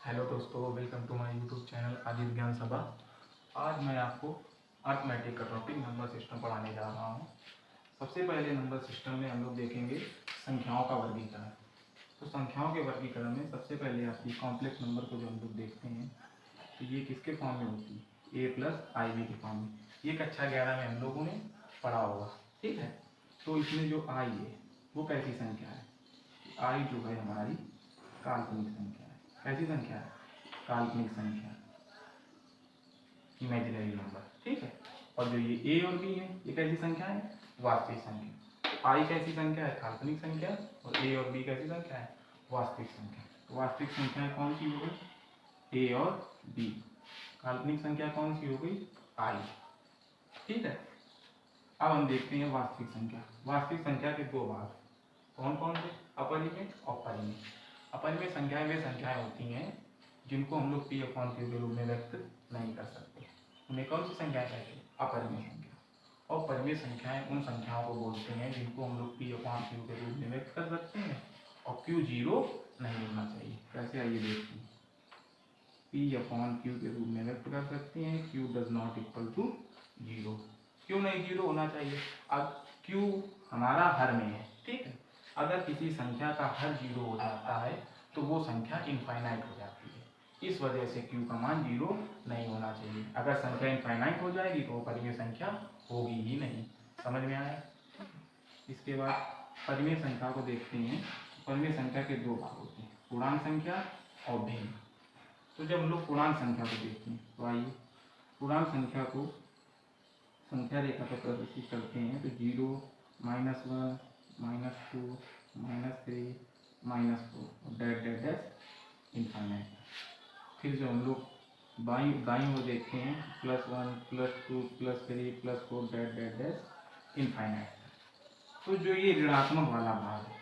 Hello दोस्तों, welcome to my YouTube channel Aditya Gyan Sabha. आज मैं आपको अर्थमेटिक का टॉपिक नंबर सिस्टम पढ़ाने जा रहा हूँ। सबसे पहले नंबर सिस्टम में हम लोग देखेंगे संख्याओं का वर्गीकरण। तो संख्याओं के वर्गीकरण में सबसे पहले आती है कॉम्प्लेक्स नंबर को जो हम लोग देखते हैं, तो ये किसके फॉर्म में होती है? a+ib के फॉर्म में। ये कक्षा 11 में हम लोगों ने पढ़ा होगा, ठीक है। तो इसमें जो i है वो कैसी संख्या है? i जो है हमारी काल्पनिक संख्या है। कैसी संख्या है? काल्पनिक संख्या, इमेजिनरी नंबर, ठीक है। और जो ये ए और बी है ये कैसी संख्या है? वास्तविक संख्या। तो आई कैसी संख्या है? काल्पनिक संख्या। और ए और बी कैसी संख्या है? वास्तविक संख्या। तो वास्तविक संख्या कौन सी हो गई? ए और बी। काल्पनिक संख्या कौन सी हो गई? आई, ठीक है। अब हम देखते हैं वास्तविक संख्या। वास्तविक संख्या के दो भाग कौन कौन से? अपरिमेय और परिमेय। अपरिमेय संख्याएं वे संख्याएं होती हैं जिनको हम लोग p/q के रूप में व्यक्त नहीं कर सकते। उन्हें कौन सी संख्याएं कहते हैं? अपरिमेय संख्या। और परिमेय संख्याएं उन संख्याओं को बोलते हैं जिनको हम लोग p/q के रूप में व्यक्त कर सकते हैं और q 0 नहीं होना चाहिए। कैसे, आइए देखते हैं। p/q के रूप में व्यक्त कर सकते हैं, q does not equal to 0। क्यों नहीं 0 होना चाहिए? अब q हमारा हर में है, ठीक है। अगर किसी संख्या का हर 0 हो जाता है तो वो संख्या इनफाइनाइट हो जाती है। इस वजह से q का मान 0 नहीं होना चाहिए। अगर संख्या इनफाइनाइट हो जाएगी तो वो परिमेय संख्या होगी ही नहीं। समझ में आया? इसके बाद परिमेय संख्या को देखते हैं। परिमेय संख्या के दो भाग होते हैं, पूर्णांक संख्या और भिन्न। तो जब हम लोग पूर्णांक संख्या को देखते हैं तो आइए पूर्णांक संख्या को संख्या रेखा पर प्रदर्शित करते हैं। तो 0, -1, -2, -3, -4 डैट डैट डैट इनफाइनाइट। फिर जो हम लोग दाईं ओर देखते हैं +1, +2, +3, +4 डैट डैट डैट इनफाइनाइट। तो जो ये ऋणात्मक वाला भाग है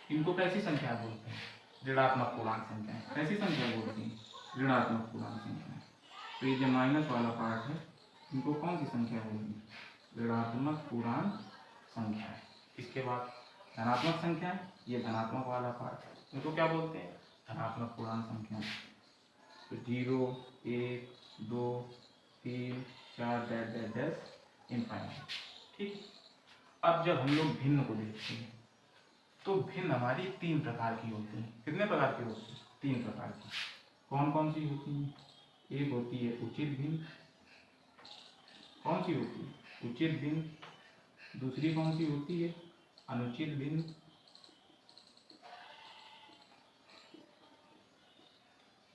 इनको कैसी संख्या बोलते हैं? ऋणात्मक पूर्णांक संख्या। कैसी संख्या बोलते हैं? ऋणात्मक पूर्णांक संख्या। तो ये जो माइनस वाला पार्ट है इनको कौन सी संख्या बोलेंगे? ऋणात्मक पूर्णांक संख्या है। इसके बाद धनात्मक संख्या है, ये धनात्मक वाला पार्ट है, इनको क्या बोलते हैं? धनात्मक पूर्णांक संख्या। तो 0, 1, 2, 3, 4 डैट डैट डैट इनफाइनाइट, ठीक। अब जब हम लोग भिन्न को देखते हैं तो भिन्न हमारी 3 प्रकार की होती है। कितने प्रकार की होती है? 3 प्रकार की। कौन कौन सी होती है? एक होती है उचित भिन्न। कौन सी होती है? उचित भिन्न। दूसरी कौन सी होती है? अनुचित भिन्न।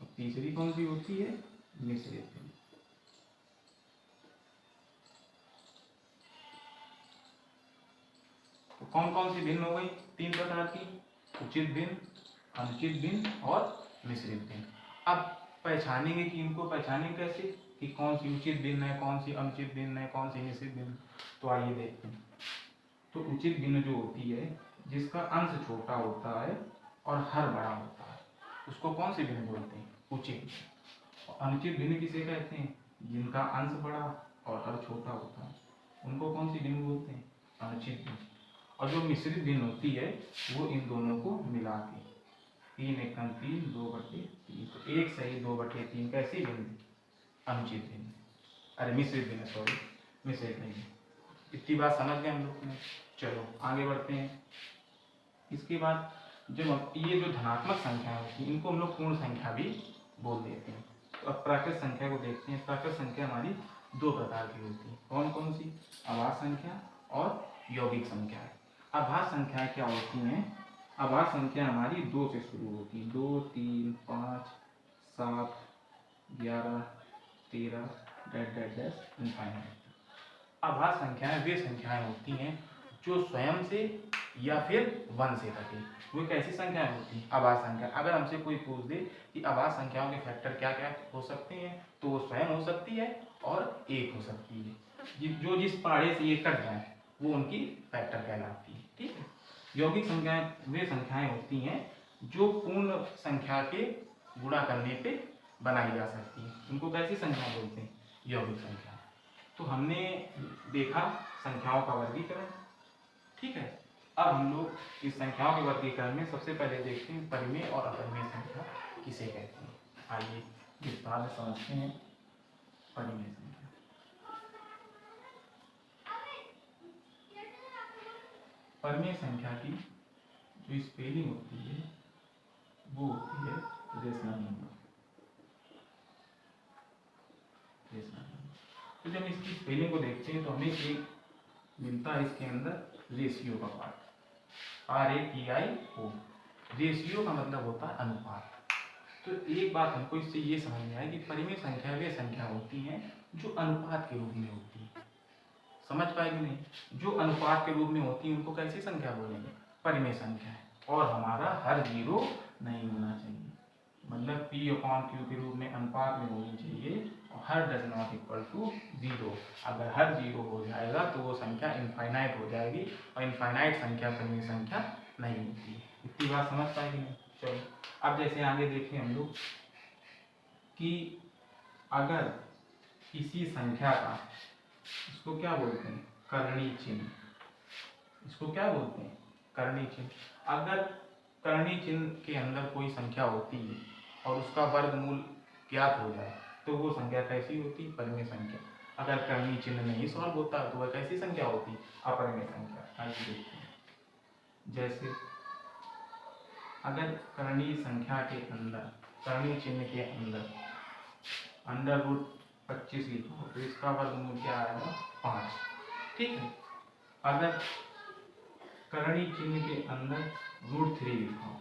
और तीसरी कौन सी होती है? मिश्रित भिन्न। तो कौन कौन सी भिन्न हो गई? 3 प्रकार की, उचित भिन्न, अनुचित भिन्न और मिश्रित भिन्न। अब पहचानेंगे कि इनको पहचानेंगे कैसे कि कौन सी उचित भिन्न है, कौन सी अनुचित भिन्न है, कौन सी मिश्रित भिन्न। तो आइए देखते हैं। तो उचित भिन्न जो होती है जिसका अंश छोटा होता है और हर बड़ा होता है उसको कौन सी भिन्न बोलते हैं? उचित। और अनुचित भिन्न किसे कहते हैं? जिनका अंश बड़ा और हर छोटा होता है उनको कौन सी भिन्न बोलते हैं? अनुचित भिन्न। और जो मिश्रित भिन्न होती है वो इन दोनों को मिला के 3 एकम 3, 2/3। तो 1 सही 2/3 कैसी भिन्न? अनुचित भिन्न। अरे मिश्रित भिन्न, सॉरी, मिश्रित नहीं। इतनी बात समझ गए हम लोग ने। चलो आगे बढ़ते हैं। इसके बाद जब ये जो धनात्मक संख्या होती है इनको हम लोग पूर्ण संख्या भी बोल देते हैं। तो अब प्राकृत संख्या को देखते हैं। प्राकृत संख्या हमारी 2 प्रकार की होती है। कौन कौन सी? आभास संख्या और यौगिक संख्या। आभास संख्याएं क्या होती हैं? आभास संख्या हमारी 2 से शुरू होती है। 2, 3, 5, 7, 11, 13 डैट डैट डैट इनफाइनाइट। आभास संख्याएं वे संख्याएं होती हैं जो स्वयं से या फिर 1 से घटे। वो कैसी संख्याएं होती हैं? आभास संख्या। अगर हमसे कोई पूछ दे कि आभास संख्याओं के फैक्टर क्या क्या हो सकते हैं तो वो स्वयं हो सकती है और 1 हो सकती है। जो जिस पहाड़े से ये कट जाए वो उनकी फैक्टर कहलाती है, ठीक है। यौगिक संख्याएं वे संख्याएं होती हैं जो पूर्ण संख्या के गुणा करने पे बनाई जा सकती है। उनको कैसी संख्या बोलते हैं? यौगिक संख्या। तो हमने देखा संख्याओं का वर्गीकरण, ठीक है। अब हम लोग इस संख्याओं के वर्गीकरण में सबसे पहले देखते हैं परिमेय और अपरिमेय संख्या किसे कहते हैं। आइए विस्तार से समझते हैं परिमेय संख्या। परिमेय संख्या की जो स्पेलिंग होती है वो होती है रेशनल नंबर। तो जब इसकी स्पेलिंग को देखते हैं तो हमें एक मिलता है इसके अंदर रेशियो का पार्ट, RATIO। रेशियो का मतलब होता है अनुपात। तो एक बात हमको इससे ये समझ में आए कि परिमेय संख्या वे संख्या होती हैं जो अनुपात के रूप में होती है। समझ पाए कि नहीं? जो अनुपात के रूप में होती है उनको कैसी संख्या बोलेंगे? परिमेय संख्या है। और हमारा हर जीरो नहीं होना चाहिए, मतलब P/Q के रूप में अनुपात में होनी चाहिए और हर डज नॉट इक्वल टू 0। अगर हर जीरो हो जाएगा तो वो संख्या इनफाइनाइट हो जाएगी और इनफाइनाइट संख्या परिमेय संख्या नहीं होती है। इतनी बात समझ पाए कि नहीं? चलो अब जैसे आगे देखें हम लोग कि अगर किसी संख्या का, इसको क्या बोलते हैं? करणीय चिन्ह। इसको क्या बोलते हैं? करणीय चिन्ह। अगर करणीय चिन्ह के अंदर कोई संख्या होती है और उसका वर्गमूल ज्ञात हो जाए तो वो संख्या कैसी होती है? परिमेय संख्या। अगर करणीय चिन्ह नहीं सॉल्व होता तो वह कैसी संख्या होती? अपरिमेय संख्या। आइए देखते हैं। जैसे अगर करणीय संख्या के अंदर, करणीय चिन्ह के अंदर √25 लिखा हो तो इसका वर्गमूल क्या आएगा? 5। ठीक है। अगर करणीय चिन्ह के अंदर √3 लिखा हो,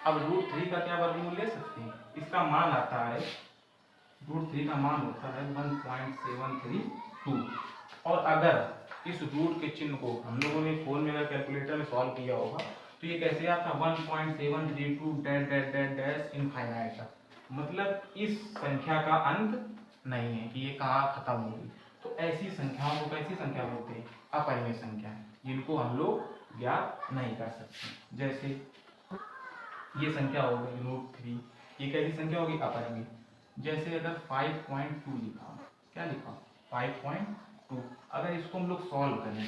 अब √3 का क्या वर्गमूल ले सकते हैं? इसका मान आता है, √3 का मान होता है 1.732। और अगर इस रूट के चिन्ह को हम लोगों ने फोन में कैलकुलेटर में सॉल्व किया होगा तो ये कैसे आता? 1.732 dash dash dash dash infinite तक। मतलब इस संख्या का अंत नहीं है कि ये कहाँ खत्म होगी। तो ऐसी संख्याओं को कैसी संख्या बोलते हैं? अपरिमेय संख्या, जिनको हम लोग ज्ञात नहीं कर सकते। जैसे ये संख्या हो गई √3, ये कैसी संख्या होगी? अपरिमेय। जैसे अगर 5.2 लिखा हो, क्या लिखा हो? 5.2। अगर इसको हम लोग सॉल्व करें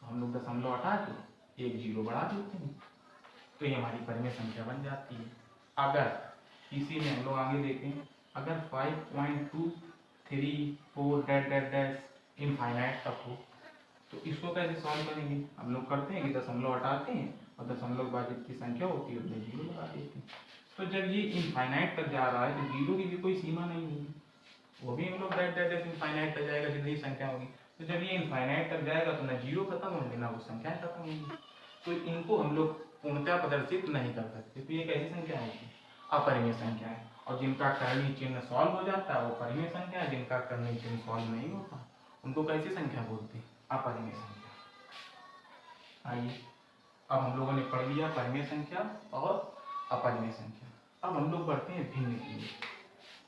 तो हम लोग दशमलव हटा के एक जीरो बढ़ा देते हैं तो ये हमारी परिमेय संख्या बन जाती है। अगर इसी में हम लोग आगे देखें, अगर 5.2 3 4 डैश डैश डैश इनफाइनाइट तक हो तो इसको कैसे सॉल्व करेंगे? हम लोग करते हैं कि दशमलव हटाते हैं और दशमलव के बाद जितनी संख्या होती है उसमें जीरो लगा देते हैं। तो जब ये इनफाइनाइट तक जा रहा है तो जीरो की भी कोई सीमा नहीं होगी, वो भी हम लोग डैश डैश डैश इनफाइनाइट तक जाएगा जितनी संख्या होगी। तो जब ये इनफाइनाइट तक जाएगा तो ना जीरो खत्म होंगे ना वो संख्याएं खत्म होंगी। तो इनको हम लोग पूर्णतः प्रदर्शित नहीं कर सकते। तो ये कैसी संख्या है? अपरिमेय संख्या है। और जिनका करणीय चिन्ह सॉल्व हो जाता है वो परिमेय संख्या है, जिनका करणीय चिन्ह सॉल्व नहीं होता उनको कैसी संख्या बोलते हैं? अपरिमेय संख्या। आइए अब हम लोगों ने पढ़ लिया परिमेय संख्या और अपरिमेय संख्या। अब हम लोग बढ़ते हैं भिन्न की।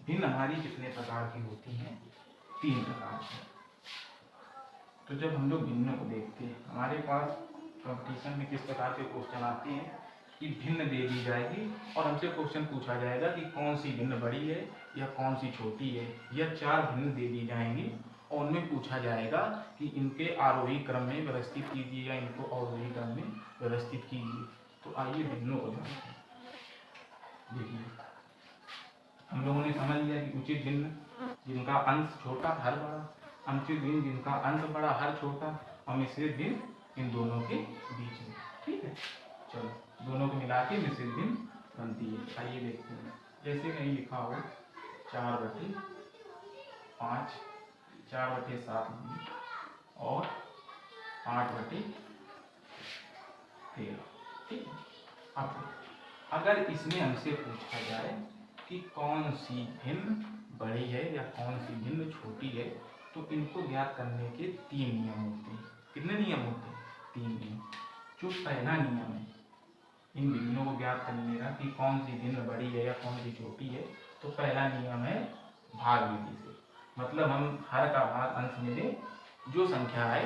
भिन्न हमारी कितने प्रकार की होती हैं? 3 प्रकार की। तो जब हम लोग भिन्न को देखते हैं, हमारे पास कंपटीशन में किस प्रकार के क्वेश्चन आते हैं कि भिन्न दे दी जाएगी और हमसे क्वेश्चन पूछा जाएगा कि कौन सी भिन्न बड़ी है या कौन सी छोटी है, या 4 भिन्न दे दी जाएंगी और उनमें पूछा जाएगा कि इनके आरोही क्रम में व्यवस्थित कीजिए या इनको अवरोही क्रम में व्यवस्थित कीजिए। तो आइए भिन्नों को जानते हैं। देखिए हम लोगों ने समझ लिया कि उचित भिन्न जिनका अंश छोटा हर बड़ा, अनुचित भिन्न जिनका अंश बड़ा हर छोटा, और मिश्रित भिन्न इन दोनों के बीच में। ठीक है, चलो दोनों को मिला के मिश्रित भिन्न बनती है। आइए देखते हैं। जैसे कहीं लिखा हो 4/5, 4/7 और 8/13। ठीक है। अब अगर इसमें हमसे पूछा जाए कि कौन सी भिन्न बड़ी है या कौन सी भिन्न छोटी है तो इनको ज्ञात करने के 3 नियम होते हैं। कितने नियम होते हैं? 3 नियम। जो पहला नियम है इन भिन्नों को ज्ञात करने का कि कौन सी भिन्न बड़ी है या कौन सी छोटी है, तो पहला नियम है भाग विधि से। मतलब हम हर का भाग अंश में दें, जो संख्या है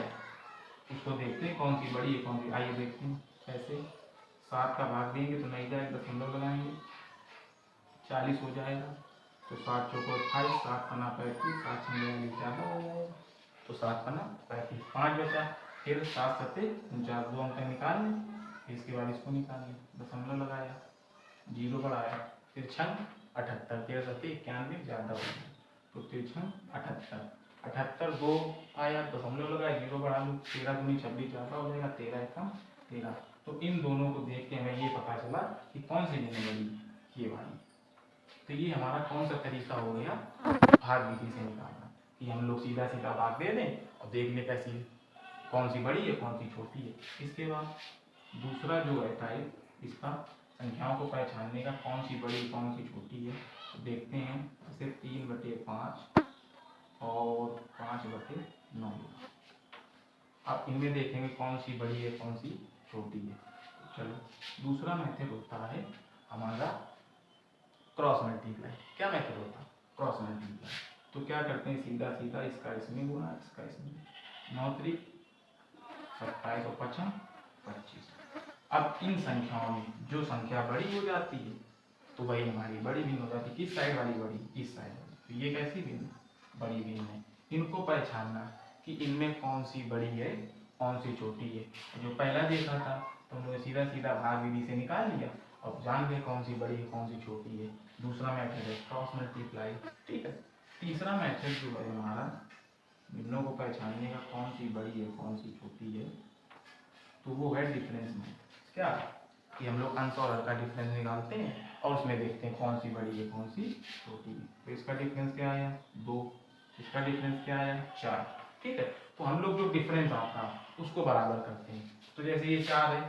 उसको देखते हैं कौन सी बड़ी है कौन सी। आइए देखते हैं कैसे। 7 का भाग देंगे तो नहीं जाएगा, दशमलव लगाएंगे 40 हो जाएगा। तो 7 चौको 28, 7 पना 35, 7 6 ज़्यादा हो जाएगा तो 7 पना 35, 5 बचा। फिर 7 7 49, 2 अंक निकाल लें, इसके बाद इसको निकाल लें, दशमलव लगाया, जीरो बढ़ाया, फिर 6 78, 13 सत्ते 91, ज़्यादा हो गया तो 53 78, 78 2 आया, दशमलव लगाए, 0 बढ़ा लूँ, 13 दूनी 26 ज़्यादा हो जाएगा, 13 एकम 13। तो इन दोनों को देख के हमें ये पता चला कि कौन सी भिन्न बड़ी, ये वाली। तो ये हमारा कौन सा तरीका हो गया भाग विधि से निकालना, कि हम लोग सीधा सीधा भाग दे दें और देख लें कैसी कौन सी बड़ी है कौन सी छोटी है। इसके बाद दूसरा जो है टाइप इसका संख्याओं को पहचानने का, कौन सी बड़ी कौन सी छोटी है, तो देखते हैं। जैसे 3/5 और 5/9। अब इनमें देखेंगे कौन सी बड़ी है कौन सी छोटी है। चलो दूसरा मेथड होता है हमारा क्रॉस मल्टीप्लाई। क्या मेथड होता है क्रॉस मल्टीप्लाई? तो क्या करते हैं, सीधा सीधा इसका इसमें गुणा इसका इसमें, 9 त्रिक 27 और 5 25। अब इन संख्याओं में जो संख्या बड़ी हो जाती है तो वही हमारी बड़ी भिन्न हो जाती है। किस साइड वाली बड़ी, इस साइड वाली। तो ये कैसी भिन्न, बड़ी भिन्न है। इनको पहचानना कि इनमें कौन सी बड़ी है कौन सी छोटी है। जो पहला देखा था तो हम लोग सीधा सीधा भाग विधि से निकाल लिया, अब जान गए कौन सी बड़ी है कौन सी छोटी है। दूसरा मेथड है क्रॉस मल्टीप्लाई, ठीक है। तीसरा मेथड जो है हमारा भिन्नों को पहचानने का, कौन सी बड़ी है कौन सी छोटी है, तो वो है डिफरेंस में। क्या कि हम लोग अंश और हर का डिफरेंस निकालते हैं और उसमें देखते हैं कौन सी बड़ी है कौन सी छोटी है। तो इसका डिफरेंस क्या आया 2, इसका डिफरेंस क्या आया 4, ठीक है। तो हम लोग जो डिफरेंस आता है उसको बराबर करते हैं। तो जैसे ये 4 है,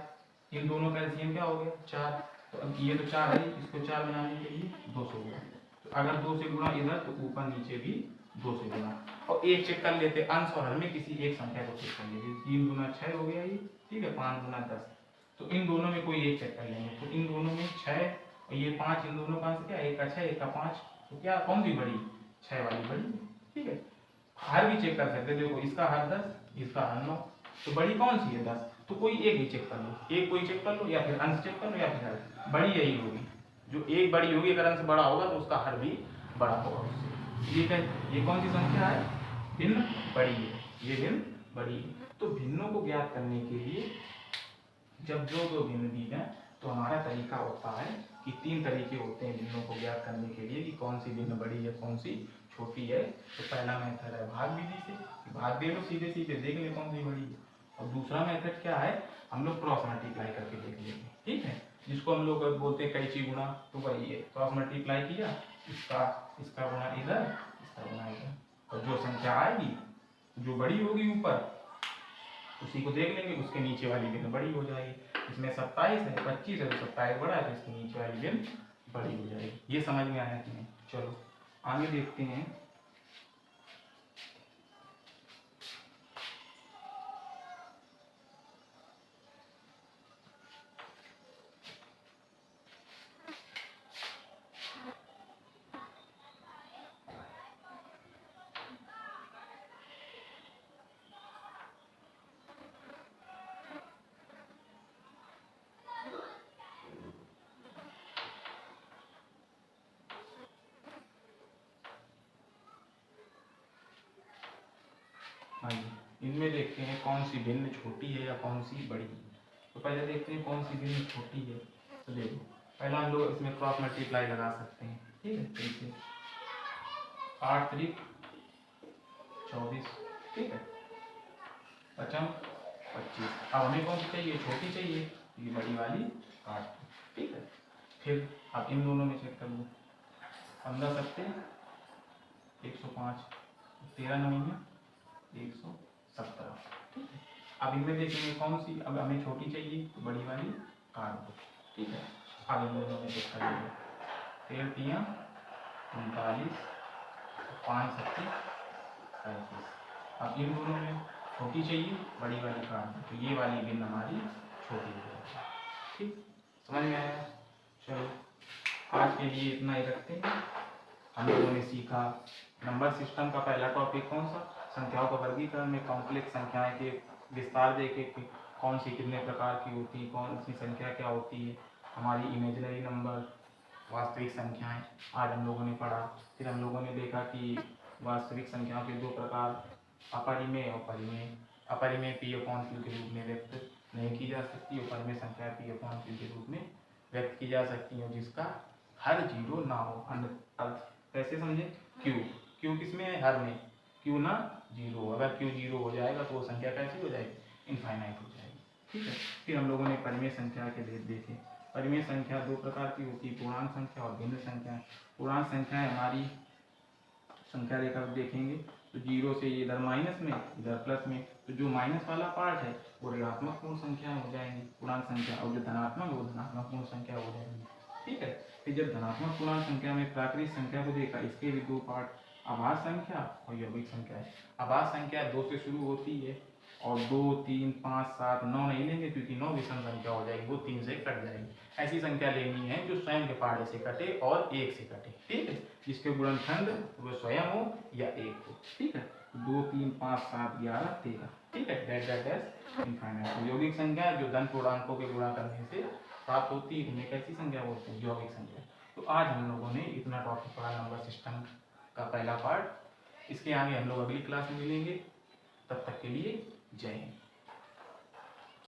इन दोनों का एलसीएम क्या हो गया 4। तो अब ये तो 4 है, इसको 4 बनाने के लिए 2 से गुणा। तो अगर 2 से गुणा इधर तो ऊपर नीचे भी 2 से गुणा। और एक चेक कर लेते अंश और हर में किसी एक संख्या को चेक कर लेते। 3 गुना 6 हो गया ये, ठीक है। 5 गुना 10, तो इन दोनों में कोई एक चेक कर लेंगे। तो इन दोनों में 6 और ये 5, इन दोनों का अंश क्या, एक का 6 एक का 5। तो क्या कौन सी बड़ी, 6 वाली बड़ी, ठीक है। हर भी चेक कर सकते, देखो इसका हर 10 इसका हर 9, तो बड़ी कौन सी है 10। तो कोई एक ही चेक कर लो, एक कोई चेक कर लो, या फिर अंश चेक कर लो, या फिर हर। बड़ी यही होगी, जो एक बड़ी होगी। अगर अंश बड़ा होगा तो उसका हर भी बड़ा होगा उससे। ये क्या, ये कौन सी संख्या है, भिन्न बड़ी है, ये भिन्न बड़ी है। तो भिन्नों को ज्ञात करने के लिए जब जो दो भिन्न दी जाए तो हमारा तरीका होता है कि 3 तरीके होते हैं भिन्नों को ज्ञात करने के लिए कि कौन सी भिन्न बड़ी है कौन सी छोटी है। तो पहला मेथड है भाग विधि से, भाग दे लो सीधे सीधे देख ले कौन सी बड़ी है। और दूसरा मेथड क्या है, हम लोग क्रॉस मल्टीप्लाई करके देख लेंगे, ठीक है। जिसको हम लोग बोलते हैं कैंची गुणा, तो वही है क्रॉस मल्टीप्लाई किया, इसका गुणा इधर इसका गुणा इधर, और जो संख्या आएगी जो बड़ी होगी ऊपर उसी को देख लेंगे, उसके नीचे वाली भिन्न बड़ी हो जाएगी। इसमें 27 है 25 है तो 27 बड़ा है तो इसके नीचे वाली भिन्न बड़ी हो जाएगी। ये समझ में आया कि नहीं? चलो आगे देखते हैं। हाँ जी, इनमें देखते हैं कौन सी भिन्न छोटी है या कौन सी बड़ी है। तो पहले देखते हैं कौन सी भिन्न छोटी है। तो देखो पहला हम लोग इसमें क्रॉस मल्टीप्लाई लगा सकते हैं, ठीक है। तो इसे 8 त्रिक 24, ठीक है। 5 25। अब हमें कौन सी चाहिए, छोटी चाहिए, ये बड़ी वाली 8, ठीक है। फिर अब इन दोनों में चेक कर लो, 15 सत्ते 105, 13 9 117, ठीक है। अब इनमें देखेंगे कौन सी, अब हमें छोटी चाहिए तो बड़ी वाली काट दो, ठीक है। अब इन दोनों में चेक कर लीजिए, 13 3 39, 5 7 35। अब इन दोनों में छोटी चाहिए बड़ी वाली काट दो, तो ये वाली भिन्न हमारी छोटी हो जाएगी, ठीक। समझ में आया? चलो आज के लिए इतना ही रखते हैं। हम लोगों ने सीखा नंबर सिस्टम का पहला टॉपिक कौन सा, संख्याओं का वर्गीकरण में कॉम्प्लेक्स संख्याएं के विस्तार देखे कि कौन सी कितने प्रकार की होती है, कौन सी संख्या क्या होती है, हमारी इमेजिनरी नंबर, वास्तविक संख्याएं आज हम लोगों ने पढ़ा। फिर हम लोगों ने देखा कि वास्तविक संख्याओं के 2 प्रकार, अपरिमेय और परिमेय। अपरिमेय P/Q के रूप में व्यक्त नहीं की जा सकती और परिमेय संख्या P/Q के रूप में व्यक्त की जा सकती है, जिसका हर जीरो ना हो, अन्य कैसे समझे, क्यू किस में है, हर में, क्यू ना जीरो, अगर क्यू जीरो हो जाएगा तो वो संख्या कैसी हो जाएगी, इनफाइनाइट हो जाएगी। ठीक है, फिर हम लोगों ने परिमेय संख्या के भेद देखे। परिमेय संख्या दो प्रकार की होती है, पूर्णांक संख्या और भिन्न संख्या। पूर्णांक संख्या हमारी संख्या रेखा देखेंगे तो जीरो से इधर माइनस में इधर प्लस में, तो जो माइनस वाला पार्ट है वो ऋणात्मक पूर्ण संख्या हो जाएंगी पूर्णांक संख्या, और जो धनात्मक है वो धनात्मक पूर्ण संख्या हो जाएगी। ठीक है, फिर जब धनात्मक पूर्णांक संख्या में प्राकृतिक संख्या को देखा, इसके भी दो पार्ट, आभास संख्या और यौगिक संख्या है। आभास संख्या 2 से शुरू होती है और 2, 3, 5, 7, 9 नहीं लेंगे क्योंकि 9 विषम संख्या हो जाएगी, वो 3 से कट जाएगी। ऐसी संख्या लेनी है जो स्वयं के पहाड़े से कटे और 1 से कटे। ठीक है, जिसके गुणनखंड वो स्वयं हो या 1 हो। ठीक है, 2, 3, 5, 7, 11, 13। ठीक है, दैट इनफाइनाइट। यौगिक संख्या जो धन पूर्णांकों के गुणा करने से प्राप्त होती है, उन्हें कैसी संख्या बोलते हैं, यौगिक संख्या। तो आज हम लोगों ने इतना टॉपिक पढ़ा नंबर सिस्टम का पहला पार्ट। इसके आगे हम लोग अगली क्लास में मिलेंगे, तब तक के लिए जय हिंद।